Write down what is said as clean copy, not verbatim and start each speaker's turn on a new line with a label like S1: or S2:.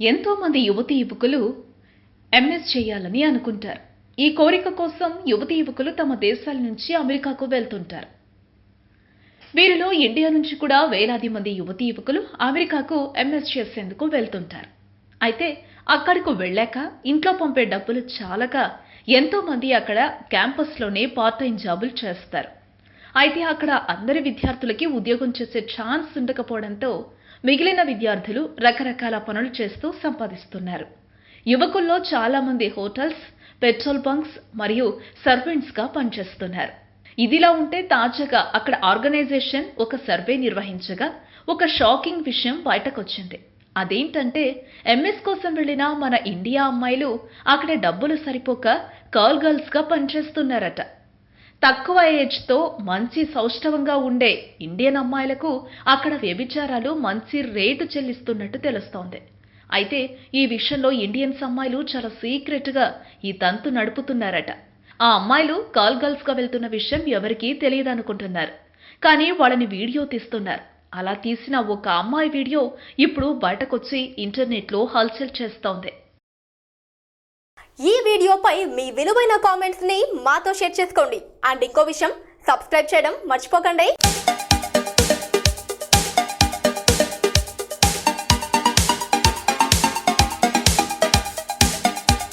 S1: ఎంతో మంది యువతీ యువకులు ఎంఎస్ చేయాలని అనుకుంటారు. ఈ కోరిక కోసం యువతీ యువకులు తమ దేశాల నుంచి అమెరికాకు వెళ్తుంటారు. వీరిలో ఇండియా నుంచి కూడా వేలాది మంది యువతీ యువకులు అమెరికాకు ఎంఎస్ చేసేందుకు వెళ్తుంటారు. అయితే అక్కడకు వెళ్ళాక ఇంట్లో పంపే డబ్బులు చాలక ఎంతో మంది అక్కడ క్యాంపస్లోనే పార్ట్ టైం జాబులు చేస్తారు. అయితే అక్కడ అందరి విద్యార్థులకి ఉద్యోగం చేసే ఛాన్స్ ఉండకపోవడంతో మిగిలిన విద్యార్థులు రకరకాల పనులు చేస్తూ సంపాదిస్తున్నారు. యువకుల్లో చాలా మంది హోటల్స్, పెట్రోల్ బంక్స్ మరియు సర్వెంట్స్గా పనిచేస్తున్నారు. ఇదిలా ఉంటే తాజాగా అక్కడ ఆర్గనైజేషన్ ఒక సర్వే నిర్వహించగా ఒక షాకింగ్ విషయం బయటకొచ్చింది. అదేంటంటే ఎంఎస్ కోసం వెళ్లిన మన ఇండియా అమ్మాయిలు అక్కడ డబ్బులు సరిపోక గర్ల్స్గా పనిచేస్తున్నారట. తక్కువ ఏజ్తో మంచి సౌష్ఠవంగా ఉండే ఇండియన్ అమ్మాయిలకు అక్కడ వ్యభిచారాలు మంచి రేటు చెల్లిస్తున్నట్టు తెలుస్తోంది. అయితే ఈ విషయంలో ఇండియన్స్ అమ్మాయిలు చాలా సీక్రెట్గా ఈ తంతు నడుపుతున్నారట. ఆ అమ్మాయిలు గర్ల్స్గా వెళ్తున్న విషయం ఎవరికీ తెలియదనుకుంటున్నారు. కానీ వాళ్ళని వీడియో తీస్తున్నారు. అలా తీసిన ఒక అమ్మాయి వీడియో ఇప్పుడు బయటకొచ్చి ఇంటర్నెట్లో హల్చల్ చేస్తోంది.
S2: ఈ వీడియోపై మీ విలువైన కామెంట్స్ ని మాతో షేర్ చేసుకోండి. అండ్ ఇంకో విషయం, సబ్స్క్రైబ్ చేయడం మర్చిపోకండి.